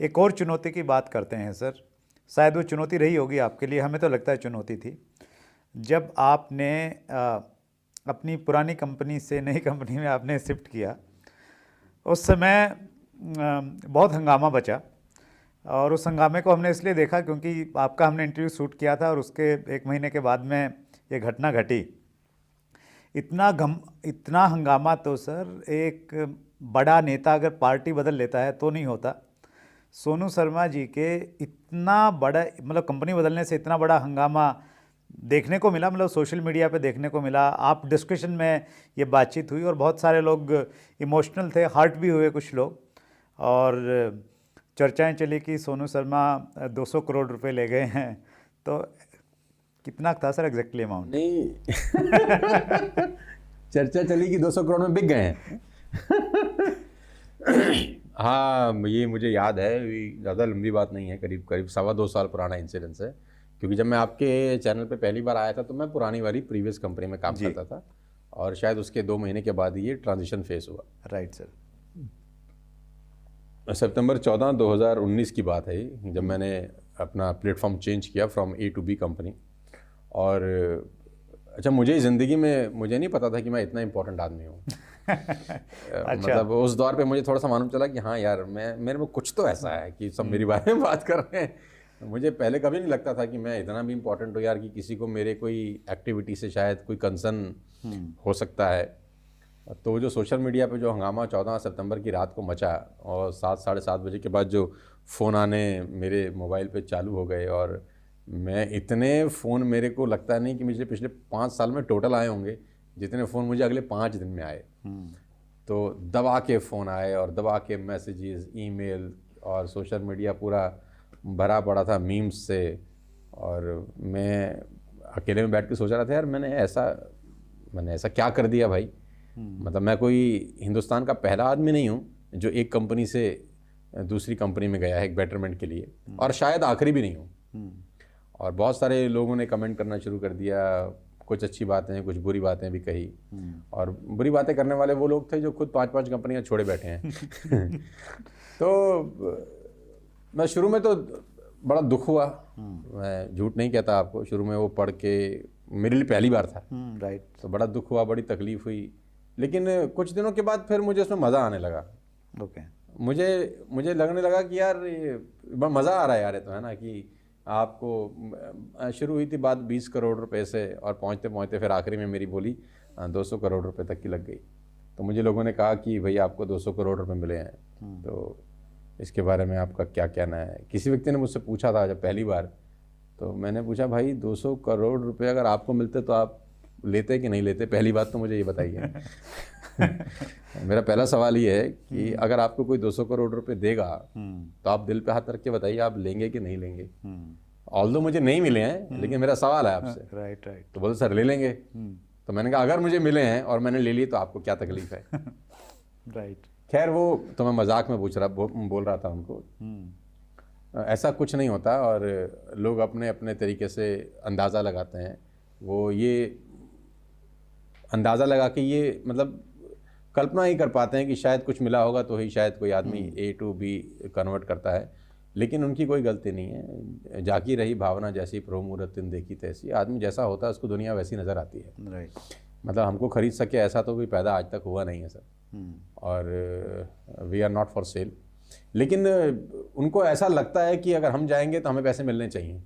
एक और चुनौती की बात करते हैं सर, शायद वो चुनौती रही होगी आपके लिए, हमें तो लगता है चुनौती थी। जब आपने अपनी पुरानी कंपनी से नई कंपनी में आपने शिफ्ट किया, उस समय बहुत हंगामा बचा, और उस हंगामे को हमने इसलिए देखा क्योंकि आपका हमने इंटरव्यू शूट किया था और उसके 1 महीने के बाद में ये घटना घटी। इतना हंगामा तो सर एक बड़ा नेता अगर पार्टी बदल लेता है तो नहीं होता। सोनू शर्मा जी के इतना बड़ा, मतलब कंपनी बदलने से इतना बड़ा हंगामा देखने को मिला, मतलब सोशल मीडिया पे देखने को मिला। आप डिस्कशन में ये बातचीत हुई और बहुत सारे लोग इमोशनल थे, हर्ट भी हुए कुछ लोग, और चर्चाएं चली कि सोनू शर्मा 200 करोड़ रुपए ले गए हैं। तो कितना था सर एग्जैक्टली अमाउंट? नहीं चर्चा चली कि 200 करोड़ में बिक गए हैं। हाँ, ये मुझे याद है, ज़्यादा लंबी बात नहीं है, करीब करीब 2.25 साल पुराना इंसिडेंस है। क्योंकि जब मैं आपके चैनल पे पहली बार आया था तो मैं पुरानी वाली प्रीवियस कंपनी में काम करता था, और शायद उसके 2 महीने के बाद ये ट्रांजिशन फेस हुआ। Right sir. सितंबर 14, 2019 की बात है, जब मैंने अपना प्लेटफॉर्म चेंज किया from A to B company. और अच्छा, मुझे ज़िंदगी में मुझे नहीं पता था कि मैं इतना इम्पोर्टेंट आदमी हूँ। अच्छा। मतलब उस दौर पे मुझे थोड़ा सा मालूम चला कि हाँ यार, मेरे में कुछ तो ऐसा है कि सब मेरे बारे में बात कर रहे हैं। मुझे पहले कभी नहीं लगता था कि मैं इतना भी इम्पोर्टेंट हूँ यार, कि किसी को मेरे कोई एक्टिविटी से शायद कोई कंसर्न हो सकता है। तो जो सोशल मीडिया पे जो हंगामा 14 सितंबर की रात को मचा, और 7 साढ़े 7 बजे के बाद जो फ़ोन आने मेरे मोबाइल पे चालू हो गए, और मैं इतने फ़ोन मेरे को लगता नहीं कि मुझे पिछले 5 साल में टोटल आए होंगे जितने फ़ोन मुझे अगले 5 दिन में आए। तो दबा के फ़ोन आए और दबा के मैसेजेस, ईमेल, और सोशल मीडिया पूरा भरा पड़ा था मीम्स से। और मैं अकेले में बैठ के सोच रहा था यार, मैंने ऐसा क्या कर दिया भाई। मतलब मैं कोई हिंदुस्तान का पहला आदमी नहीं हूँ जो एक कंपनी से दूसरी कंपनी में गया है एक बेटरमेंट के लिए, और शायद आखिरी भी नहीं हूँ। और बहुत सारे लोगों ने कमेंट करना शुरू कर दिया, कुछ अच्छी बातें, कुछ बुरी बातें भी कही। और बुरी बातें करने वाले वो लोग थे जो खुद 5-5 कंपनियां छोड़े बैठे हैं। तो मैं शुरू में तो बड़ा दुख हुआ, मैं झूठ नहीं कहता आपको। शुरू में वो पढ़ के मेरे लिए पहली बार था। राइट। तो बड़ा दुख हुआ, बड़ी तकलीफ हुई। लेकिन कुछ दिनों के बाद फिर मुझे उसमें मज़ा आने लगा। ओके। मुझे लगने लगा कि यार ये मज़ा आ रहा है यार, ये तो है ना, कि आपको शुरू हुई थी बात 20 करोड़ रुपए से, और पहुँचते पहुँचते फिर आखिरी में मेरी बोली 200 करोड़ रुपए तक की लग गई। तो मुझे लोगों ने कहा कि भाई आपको 200 करोड़ रुपए मिले हैं, तो इसके बारे में आपका क्या कहना है। किसी व्यक्ति ने मुझसे पूछा था जब पहली बार, तो मैंने पूछा भाई 200 करोड़ रुपए अगर आपको मिलते तो आप लेते कि नहीं लेते, पहली बात तो मुझे ये बताइए। मेरा पहला सवाल ये है कि अगर आपको कोई 200 करोड़ रुपए देगा तो आप दिल पे हाथ रख के बताइए आप लेंगे कि नहीं लेंगे। ऑल्दो मुझे नहीं मिले हैं, लेकिन मेरा सवाल है आपसे। Right right. तो बोले सर ले लेंगे। तो मैंने कहा अगर मुझे मिले हैं और मैंने ले लिए तो आपको क्या तकलीफ है। राइट। खैर वो तो मैं मजाक में बोल रहा था उनको। ऐसा कुछ नहीं होता, और लोग अपने अपने तरीके से अंदाज़ा लगाते हैं। वो ये अंदाज़ा लगा के ये मतलब कल्पना ही कर पाते हैं कि शायद कुछ मिला होगा तो ही शायद कोई आदमी ए टू बी कन्वर्ट करता है। लेकिन उनकी कोई गलती नहीं है। जाकी रही भावना जैसी प्रभु मूरत तिन देखी तैसी। आदमी जैसा होता है उसको दुनिया वैसी नज़र आती है। राइट। मतलब हमको खरीद सके ऐसा तो कोई पैदा आज तक हुआ नहीं है सर। और we are not for sale. लेकिन उनको ऐसा लगता है कि अगर हम जाएंगे तो हमें पैसे मिलने चाहिए,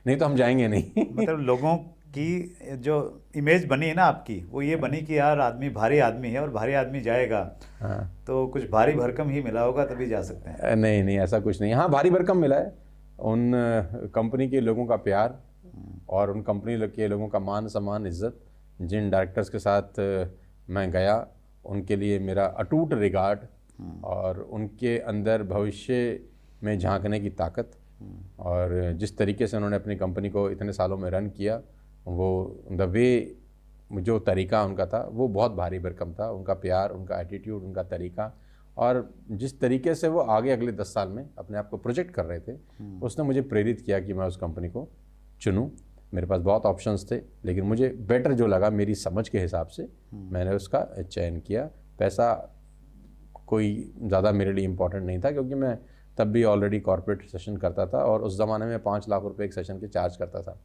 नहीं तो हम जाएंगे नहीं। मतलब लोगों की जो इमेज बनी है ना आपकी, वो ये बनी कि यार आदमी भारी आदमी है और भारी आदमी जाएगा। हाँ, तो कुछ भारी भरकम ही मिला होगा तभी जा सकते हैं। नहीं नहीं, ऐसा कुछ नहीं। हाँ, भारी भरकम मिला है। उन कंपनी के लोगों का प्यार और उन कंपनी के लोगों का मान सम्मान, इज्जत। जिन डायरेक्टर्स के साथ मैं गया उनके लिए मेरा अटूट रिगार्ड, और उनके अंदर भविष्य में झांकने की ताकत, और जिस तरीके से उन्होंने अपनी कंपनी को इतने सालों में रन किया, वो द वे, जो तरीका उनका था वो बहुत भारी भरकम था। उनका प्यार, उनका एटीट्यूड, उनका तरीका, और जिस तरीके से वो आगे अगले 10 साल में अपने आप को प्रोजेक्ट कर रहे थे, उसने मुझे प्रेरित किया कि मैं उस कंपनी को चुनूं। मेरे पास बहुत ऑप्शंस थे, लेकिन मुझे बेटर जो लगा मेरी समझ के हिसाब से मैंने उसका चयन किया। पैसा कोई ज़्यादा मेरे लिए इम्पोर्टेंट नहीं था, क्योंकि मैं तब भी ऑलरेडी कॉर्पोरेट सेशन करता था, और उस ज़माने में 5 लाख रुपए एक सेशन के चार्ज करता था।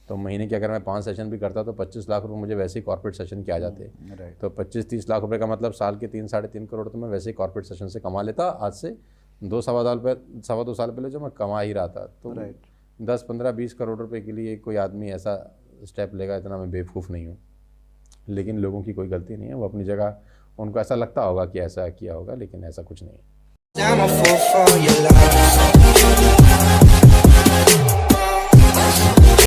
तो महीने के अगर मैं 5 सेशन भी करता तो 25 लाख रुपए मुझे वैसे ही कॉर्पोरेट सेशन के आ जाते। राइट। तो 25-30 लाख रुपए का मतलब साल के 3-3.5 करोड़ तो मैं वैसे ही कॉर्पोरेट सेशन से कमा लेता, आज से 2 सवा दो साल पहले जो मैं कमा ही रहा था। तो 10-15-20 करोड़ रुपए के लिए कोई आदमी ऐसा स्टेप लेगा, इतना मैं बेवकूफ़ नहीं हूँ। लेकिन लोगों की कोई गलती नहीं है, वो अपनी जगह, उनको ऐसा लगता होगा कि ऐसा किया होगा, लेकिन ऐसा कुछ नहीं है।